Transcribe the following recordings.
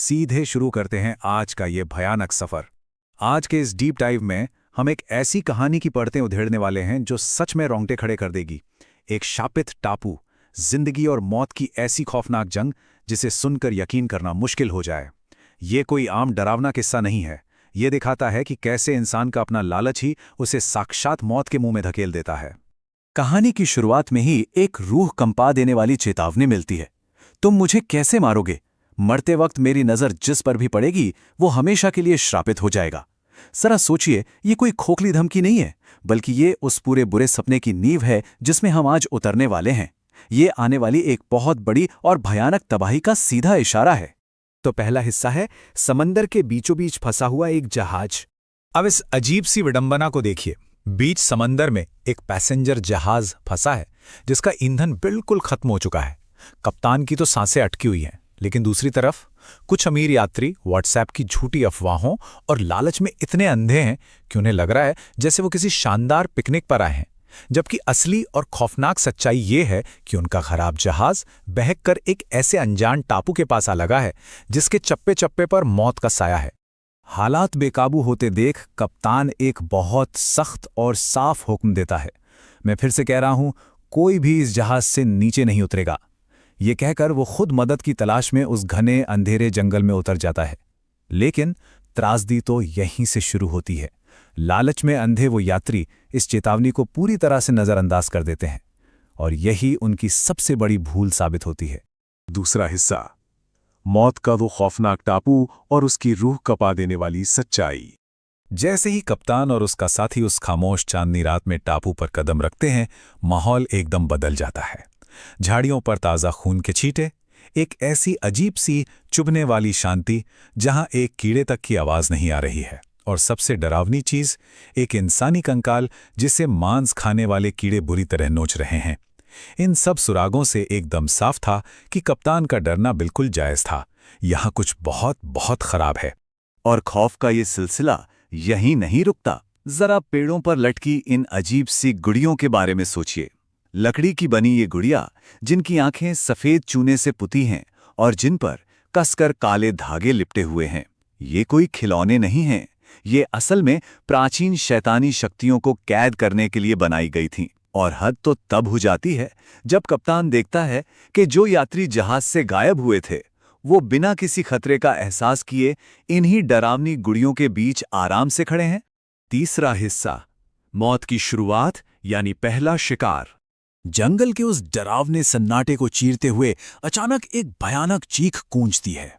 सीधे शुरू करते हैं आज का ये भयानक सफर। आज के इस डीप डाइव में हम एक ऐसी कहानी की परतें उधेड़ने वाले हैं जो सच में रोंगटे खड़े कर देगी। एक शापित टापू, जिंदगी और मौत की ऐसी खौफनाक जंग जिसे सुनकर यकीन करना मुश्किल हो जाए। ये कोई आम डरावना किस्सा नहीं है। ये दिखाता है कि कैसे इंसान का अपना लालच ही उसे साक्षात मौत के मुंह में धकेल देता है। कहानी की शुरुआत में ही एक रूह कंपा देने वाली चेतावनी मिलती है। तुम मुझे कैसे मारोगे? मरते वक्त मेरी नजर जिस पर भी पड़ेगी वो हमेशा के लिए श्रापित हो जाएगा। जरा सोचिए, ये कोई खोखली धमकी नहीं है, बल्कि ये उस पूरे बुरे सपने की नींव है जिसमें हम आज उतरने वाले हैं। ये आने वाली एक बहुत बड़ी और भयानक तबाही का सीधा इशारा है। तो पहला हिस्सा है समंदर के बीचों बीच फंसा हुआ एक जहाज। अब इस अजीब सी विडंबना को देखिए। बीच समंदर में एक पैसेंजर जहाज फंसा है जिसका ईंधन बिल्कुल खत्म हो चुका है। कप्तान की तो सांसें अटकी हुई हैं, लेकिन दूसरी तरफ कुछ अमीर यात्री व्हाट्सएप की झूठी अफवाहों और लालच में इतने अंधे हैं कि उन्हें लग रहा है जैसे वो किसी शानदार पिकनिक पर आए हैं। जबकि असली और खौफनाक सच्चाई ये है कि उनका खराब जहाज बहकर एक ऐसे अनजान टापू के पास आ लगा है जिसके चप्पे चप्पे पर मौत का साया है। हालात बेकाबू होते देख कप्तान एक बहुत सख्त और साफ हुक्म देता है। मैं फिर से कह रहा हूं, कोई भी इस जहाज से नीचे नहीं उतरेगा। ये कहकर वो खुद मदद की तलाश में उस घने अंधेरे जंगल में उतर जाता है। लेकिन त्रासदी तो यहीं से शुरू होती है। लालच में अंधे वो यात्री इस चेतावनी को पूरी तरह से नजरअंदाज कर देते हैं और यही उनकी सबसे बड़ी भूल साबित होती है। दूसरा हिस्सा, मौत का वो खौफनाक टापू और उसकी रूह कपा देने वाली सच्चाई। जैसे ही कप्तान और उसका साथी उस खामोश चांदनी रात में टापू पर कदम रखते हैं, माहौल एकदम बदल जाता है। झाड़ियों पर ताज़ा खून के छींटे, एक ऐसी अजीब सी चुभने वाली शांति जहां एक कीड़े तक की आवाज़ नहीं आ रही है, और सबसे डरावनी चीज़, एक इंसानी कंकाल जिसे मांस खाने वाले कीड़े बुरी तरह नोच रहे हैं। इन सब सुरागों से एकदम साफ था कि कप्तान का डरना बिल्कुल जायज़ था। यहाँ कुछ बहुत बहुत खराब है। और खौफ का ये सिलसिला यहीं नहीं रुकता। जरा पेड़ों पर लटकी इन अजीब सी गुड़ियों के बारे में सोचिए। लकड़ी की बनी ये गुड़िया, जिनकी आंखें सफेद चूने से पुती हैं और जिन पर कसकर काले धागे लिपटे हुए हैं। ये कोई खिलौने नहीं हैं। ये असल में प्राचीन शैतानी शक्तियों को कैद करने के लिए बनाई गई थीं। और हद तो तब हो जाती है जब कप्तान देखता है कि जो यात्री जहाज से गायब हुए थे वो बिना किसी खतरे का एहसास किए इन्हीं डरावनी गुड़ियों के बीच आराम से खड़े हैं। तीसरा हिस्सा, मौत की शुरुआत यानी पहला शिकार। जंगल के उस डरावने सन्नाटे को चीरते हुए अचानक एक भयानक चीख गूंजती है।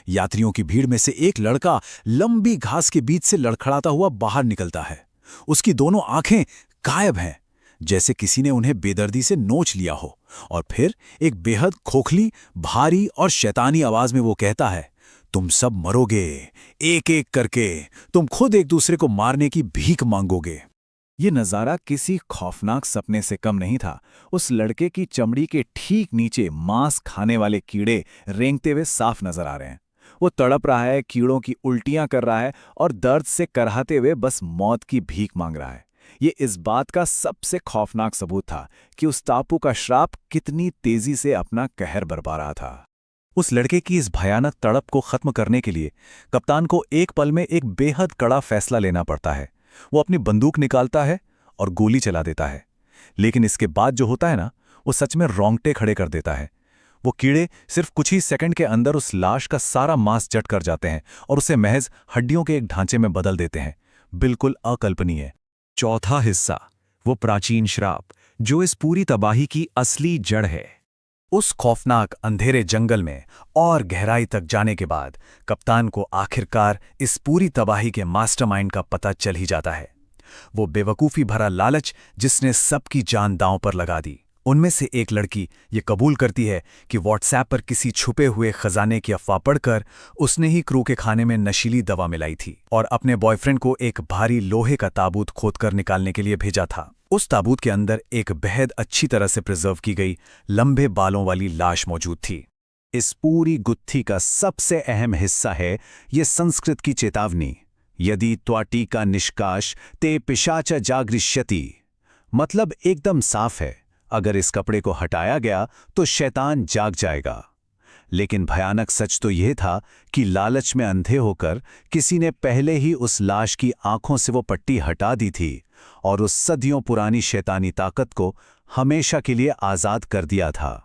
यात्रियों की भीड़ में से एक लड़का लंबी घास के बीच से लड़खड़ाता हुआ बाहर निकलता है। उसकी दोनों आंखें गायब हैं, जैसे किसी ने उन्हें बेदर्दी से नोच लिया हो। और फिर एक बेहद खोखली, भारी और शैतानी आवाज में वो कहता है, तुम सब मरोगे, एक एक करके। तुम खुद एक दूसरे को मारने की भीख मांगोगे। ये नज़ारा किसी खौफनाक सपने से कम नहीं था। उस लड़के की चमड़ी के ठीक नीचे मांस खाने वाले कीड़े रेंगते हुए साफ नजर आ रहे हैं। वो तड़प रहा है, कीड़ों की उल्टियां कर रहा है और दर्द से कराहते हुए बस मौत की भीख मांग रहा है। ये इस बात का सबसे खौफनाक सबूत था कि उस टापू का श्राप कितनी तेजी से अपना कहर बरपा रहा था। उस लड़के की इस भयानक तड़प को खत्म करने के लिए कप्तान को एक पल में एक बेहद कड़ा फैसला लेना पड़ता है। वो अपनी बंदूक निकालता है और गोली चला देता है। लेकिन इसके बाद जो होता है ना, वो सच में रोंगटे खड़े कर देता है। वो कीड़े सिर्फ कुछ ही सेकंड के अंदर उस लाश का सारा मांस चट कर जाते हैं और उसे महज हड्डियों के एक ढांचे में बदल देते हैं। बिल्कुल अकल्पनीय। चौथा हिस्सा, वो प्राचीन श्राप जो इस पूरी तबाही की असली जड़ है। उस खौफनाक अंधेरे जंगल में और गहराई तक जाने के बाद कप्तान को आखिरकार इस पूरी तबाही के मास्टरमाइंड का पता चल ही जाता है। वो बेवकूफ़ी भरा लालच जिसने सबकी जान दांव पर लगा दी। उनमें से एक लड़की ये कबूल करती है कि व्हाट्सएप पर किसी छुपे हुए खजाने की अफवाह पढ़कर उसने ही क्रू के खाने में नशीली दवा मिलाई थी और अपने बॉयफ्रेंड को एक भारी लोहे का ताबूत खोदकर निकालने के लिए भेजा था। उस ताबूत के अंदर एक बेहद अच्छी तरह से प्रिजर्व की गई लंबे बालों वाली लाश मौजूद थी। इस पूरी गुत्थी का सबसे अहम हिस्सा है ये संस्कृत की चेतावनी, यदि त्वाटिका निष्काश ते पिशाच जागरिष्यति। मतलब एकदम साफ है, अगर इस कपड़े को हटाया गया तो शैतान जाग जाएगा। लेकिन भयानक सच तो यह था कि लालच में अंधे होकर किसी ने पहले ही उस लाश की आंखों से वो पट्टी हटा दी थी और उस सदियों पुरानी शैतानी ताकत को हमेशा के लिए आजाद कर दिया था।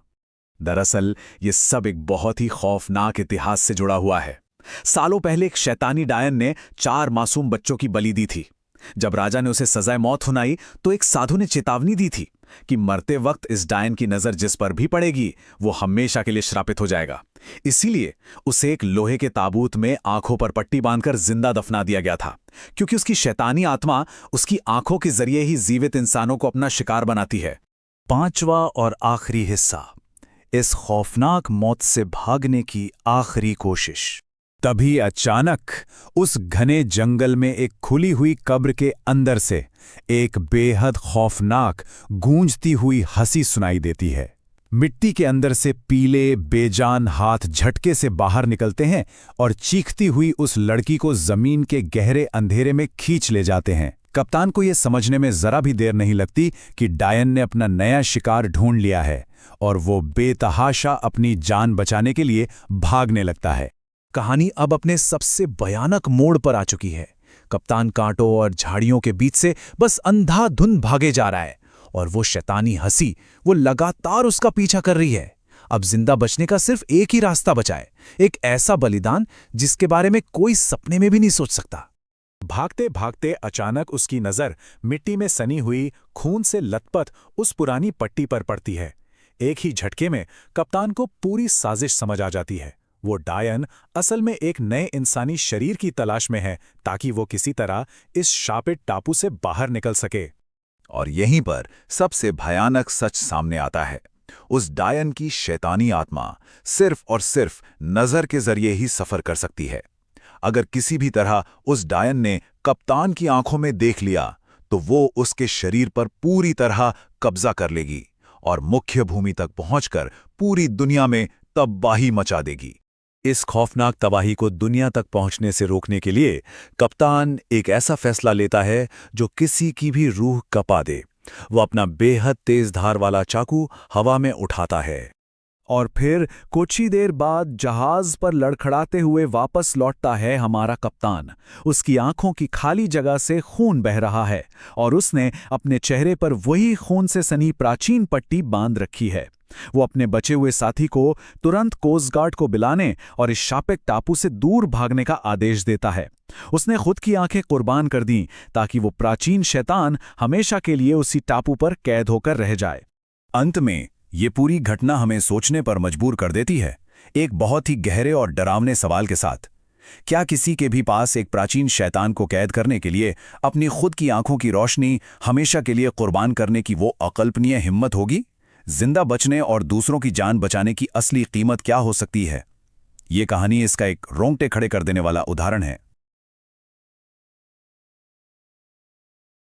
दरअसल ये सब एक बहुत ही खौफनाक इतिहास से जुड़ा हुआ है। सालों पहले एक शैतानी डायन ने 4 मासूम बच्चों की बलि दी थी। जब राजा ने उसे सजाए मौत सुनाई तो एक साधु ने चेतावनी दी थी कि मरते वक्त इस डायन की नजर जिस पर भी पड़ेगी वो हमेशा के लिए श्रापित हो जाएगा। इसीलिए उसे एक लोहे के ताबूत में आंखों पर पट्टी बांधकर जिंदा दफना दिया गया था, क्योंकि उसकी शैतानी आत्मा उसकी आंखों के जरिए ही जीवित इंसानों को अपना शिकार बनाती है। 5वां और आखिरी हिस्सा, इस खौफनाक मौत से भागने की आखिरी कोशिश। तभी अचानक उस घने जंगल में एक खुली हुई कब्र के अंदर से एक बेहद खौफनाक गूंजती हुई हंसी सुनाई देती है। मिट्टी के अंदर से पीले बेजान हाथ झटके से बाहर निकलते हैं और चीखती हुई उस लड़की को जमीन के गहरे अंधेरे में खींच ले जाते हैं। कप्तान को यह समझने में जरा भी देर नहीं लगती कि डायन ने अपना नया शिकार ढूंढ लिया है और वो बेतहाशा अपनी जान बचाने के लिए भागने लगता है। कहानी अब अपने सबसे भयानक मोड़ पर आ चुकी है। कप्तान कांटों और झाड़ियों के बीच से बस अंधाधुंध भागे जा रहा है और वो शैतानी हंसी वो लगातार उसका पीछा कर रही है। अब जिंदा बचने का सिर्फ एक ही रास्ता बचा है, एक ऐसा बलिदान जिसके बारे में कोई सपने में भी नहीं सोच सकता। भागते भागते अचानक उसकी नजर मिट्टी में सनी हुई खून से लथपथ उस पुरानी पट्टी पर पड़ती है। एक ही झटके में कप्तान को पूरी साजिश समझ आ जाती है। वो डायन असल में एक नए इंसानी शरीर की तलाश में है ताकि वो किसी तरह इस शापित टापू से बाहर निकल सके। और यहीं पर सबसे भयानक सच सामने आता है। उस डायन की शैतानी आत्मा सिर्फ और सिर्फ नजर के जरिए ही सफर कर सकती है। अगर किसी भी तरह उस डायन ने कप्तान की आंखों में देख लिया तो वो उसके शरीर पर पूरी तरह कब्जा कर लेगी और मुख्य भूमि तक पहुंचकर पूरी दुनिया में तबाही मचा देगी। इस खौफनाक तबाही को दुनिया तक पहुंचने से रोकने के लिए कप्तान एक ऐसा फैसला लेता है जो किसी की भी रूह कपा दे। वो अपना बेहद तेज धार वाला चाकू हवा में उठाता है और फिर कुछ ही देर बाद जहाज पर लड़खड़ाते हुए वापस लौटता है हमारा कप्तान। उसकी आंखों की खाली जगह से खून बह रहा है और उसने अपने चेहरे पर वही खून से सनी प्राचीन पट्टी बांध रखी है। वो अपने बचे हुए साथी को तुरंत कोस्ट गार्ड को बुलाने और इस शापित टापू से दूर भागने का आदेश देता है। उसने खुद की आंखें कुर्बान कर दी ताकि वो प्राचीन शैतान हमेशा के लिए उसी टापू पर कैद होकर रह जाए। अंत में ये पूरी घटना हमें सोचने पर मजबूर कर देती है, एक बहुत ही गहरे और डरावने सवाल के साथ। क्या किसी के भी पास एक प्राचीन शैतान को कैद करने के लिए अपनी खुद की आंखों की रोशनी हमेशा के लिए कुर्बान करने की वो अकल्पनीय हिम्मत होगी? जिंदा बचने और दूसरों की जान बचाने की असली कीमत क्या हो सकती है? ये कहानी इसका एक रोंगटे खड़े कर देने वाला उदाहरण है।